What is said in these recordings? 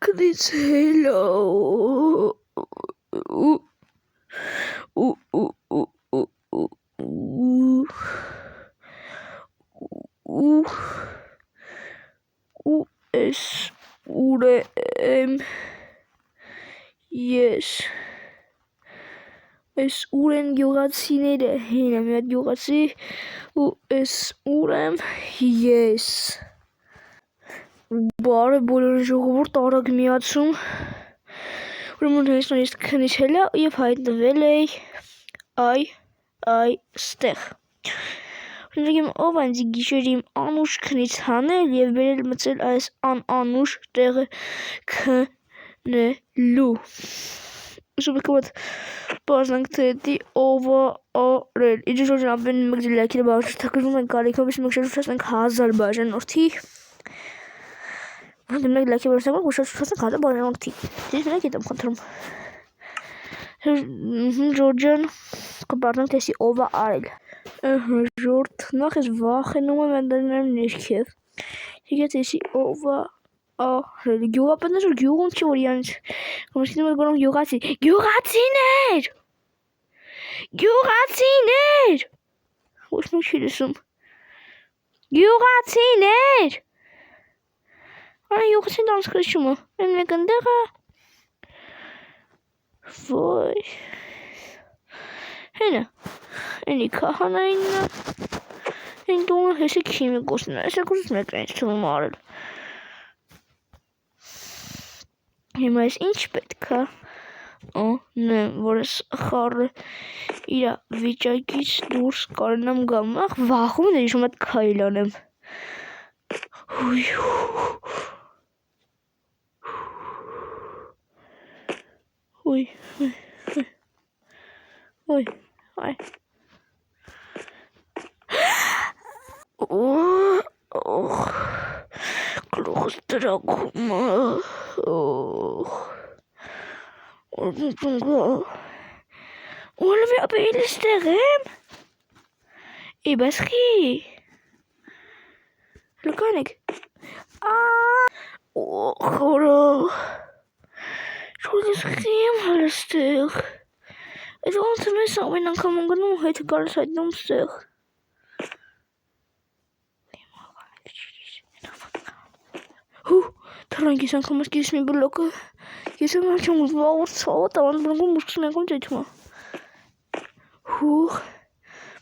Քնից հելա Ես ուր եմ ես Ես ուր են գյուղացիները հին եմ իդ գյուղացի ու ես ուր եմ ես Բարը բոլորը ժողովուրդ արագ միացում Ուրեմն հեսնոր ես քնից հելա և հայտնվել էի այստեղ Հնրգեմ ով այնձի գիշեր իմ անուշ քնից հանել և բերել մծել այս անուշ տեղը քնելու Ուսում եկավատ բազնանք թե դի ովա արել Իջը ժորջն ապեն մգջի լյակիրը բաղջը թակրվում են կարիքով ես մգշար շուշասնենք 1000 բաժանորդի Մեկ լյակի բաժնակ ուշար շուշասնենք 1000 բաժանորդի Դից մենակ ետ եմ խնդրում Ժորջան կպարնանք տեսի ովա արել Ժորդ նախ ես վախենում եմ անդարներում ներքև Եկետ տեսի ովա արել Գյուղապետն որ գյուղում չի որ յանից Կմսկինում է գորում գյուղացի Գյուղացիներ Գյուղացիներ Ոչ մեկ չի լսում Գյուղացիներ Արա գյուղացին դանսկրիչումը Են մեկ ընդեղը Ոյ Հենը Էնի կահանայինը Են դումը հեսի քիմի կոսնը Ես եկուսս մեկ այնց թվում արել Հիմա ես ինչ պետք է անեմ, որ ես խառը իրա վիճակից դուրս կարենամ գամ Վախում են իշում այդ քայլ անեմ Ոյ Գլուխս տրակում Ուղլը մի ապել իստեղ եմ Իբաս խի Լկանեք Խորը Շորդ ես խի եմ հալստեղ Այդ ոնց եմ ես ամեն անգամ անգնում հետը կարս հայտնում ստեղ Թրանք ես անգամ ես կես մի բլոկը Ես եմ աղջում վաղուր ծավա տավան բլնգում մուշկս մենքում ճայթում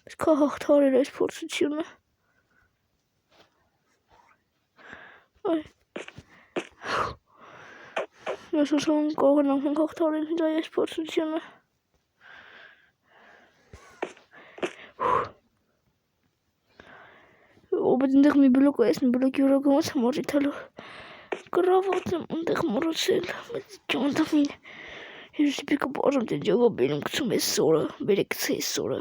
Բայց կա հաղթարել այս փորձությունը Ես ոսում կարող ենք հաղթարել հենց այս փորձությունը Ոբետ ընդեղ մի բլոկ այս մի բլոկի վրա գոմաց համարի թալու Գրաված եմ ընդեղ մորացել Բայց ճանտամին Ես սիպիկը բաժում տեն ջովա բերում կցում ես սորը Բերեք կցես սորը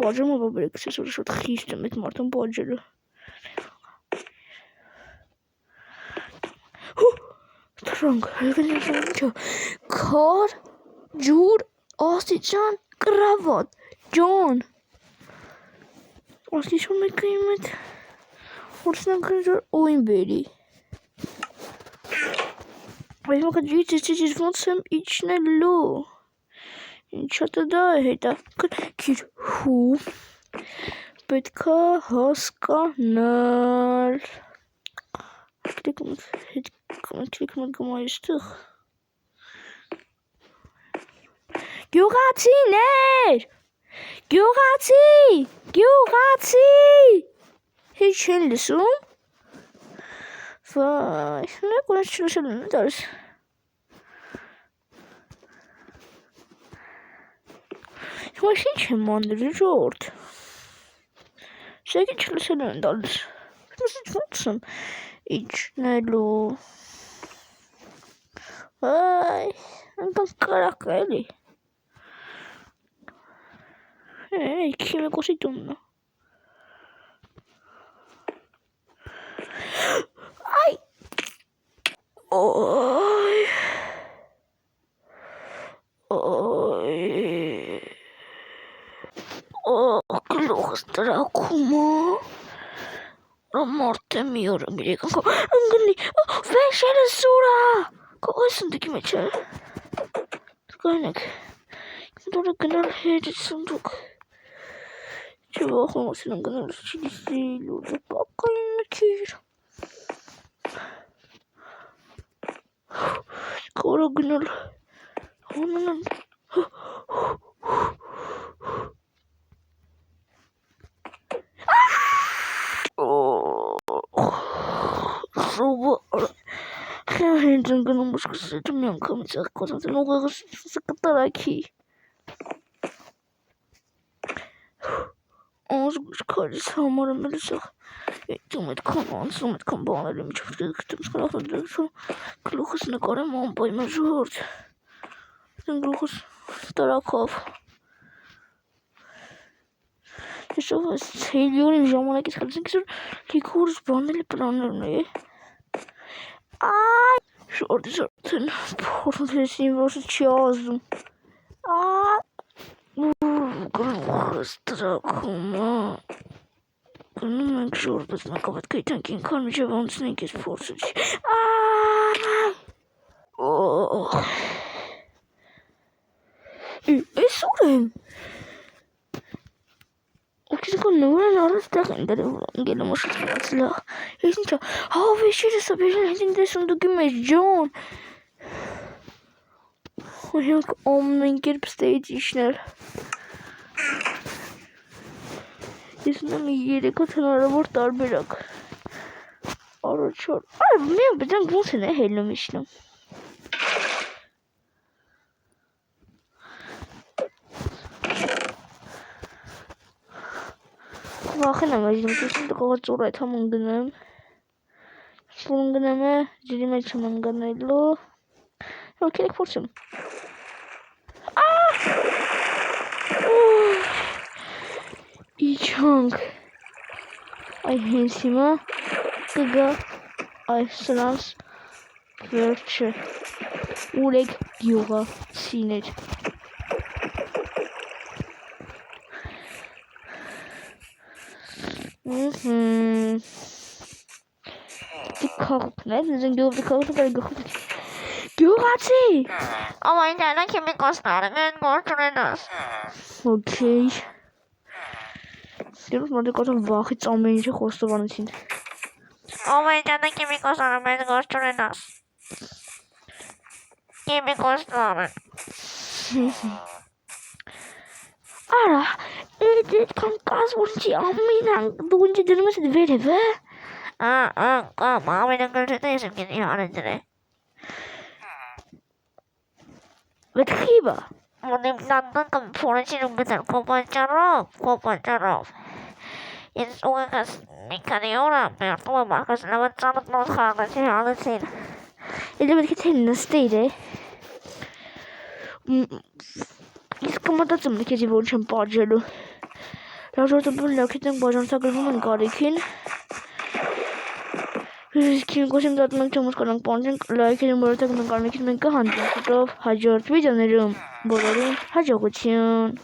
Բաժում ովա բերեք կցես սորը շոտ խիշտ եմ էտ մարդում բաժերը Թրանք հելգեն ինչա Քար ջուր աստիճան գրաված Ջոն Աստիճան մեկը իմ էտ Որսնանք հնջար օին բերի Բայց մոկը ջիծ ոնց եմ իջնելու Ինչատը դա է հետա Կիր հու Պետքա հասկանալ Կլիքում գում այստեղ Գյուղացիներ Գյուղացի Հիչ չեն լսում Վայ Նեք ունես չլսել են դարս Հիմա ինչ եմ անդր ժորդ Սեքի չլսել են դարս Մսիչ ոնց եմ իջնելու Վայ Անկան կարակ էլի Քիմի կոսի տուննա Այ Օյ Գլուխս տրակում Մարդ Թե մի օր երեք անգամ ընկնի վեշերը սուրա քո սնդուկի մեջ է գանեք դուրը գնալ հետ սնդուկ չվախում ասեն գնալ չիլիսի լուրը պակային մքիր կորը գնալ հոնանան Հենց ընկնում սկսեցի մի անգամից աղկոտացել ուղեղս կտարակի Ոնց քարից համար եմ լսող Դու այդքան անցնում այդքան բաներ եմ չգիտեմ գլուխս նկարեմ անպայման ժողովուրդ գլուխս տարակավ Եվ այս հելիոնի ժամանակից խելցինք որ լիքորս բանել պլաներ ունի Այ շորդեն փորձեցին որ չի ազում գլուխս տրակում գնում ենք շորպես նկավատ կայտանք ինքան միջև անցնենք ես փորձը չի Այս ուր եմ Ուրքիզքո նուրեն առած տեղ են դրել ընգել եմ աշած մրացլա Ես ինչա վեշիրս բերել հետին դե սնդուկի մեջ ջոն Հոյանք ամեն կերպ ստեից իշնել Ես ունեմ երեկոց հնարավոր տարբերակ Առաջար Միան բդանք ոնց են հելնում իշնում Վախեն եմ այժմ տեսնում տկողա ծուր այդ համ ընգնեմ Որ ընգնեմ է ջրի մեջ եմ ընգնելու Որ կերեք փորձեմ Իչանք Այ հենց հիմա կգա այս սրանց վերջը Ուրեք գյուղա սիներ Քաղաքն է, նզեն գյուղի քաղաքն կարի գխուտ Գյուղացի Ամայն դանա քիմիկոսները են գործունենաս Ոքեյ Երուս մարդիկ ասան վախից ամեն ինչը խոստովանեցին Ամայն դանա քիմիկոսները են գործունենաս Քիմիկոսները Արա, այդքան կազվորչի ամեն դու ինձի դրում ես այդ վերևը Կամ ամեն անգլջետը ես եմ գնի հարեն դրե Վետ խիբա Մոնիմ լանդան կամ փորեցին ու գտար կոպանճարով Ես ուղեղս մի քանի օրա մերտում եմ արկաս լավատ ծանոտ նոտ խաղացին հանեցին Իլի պետք է թե նստեիր է Ես կմտածում նքեզի որ չեմ պաջելու Լաժորդը բուն լակիտ ենք բաժանցագրվում են կարիքին Քիմիկոսիմ դատում ենք չոմուս կարանք պանջենք լայքերին բորոտակ մենք արմիքին մենք կհանդենք Հետով հաջորդ վիդեոներում բոլորին հաջողություն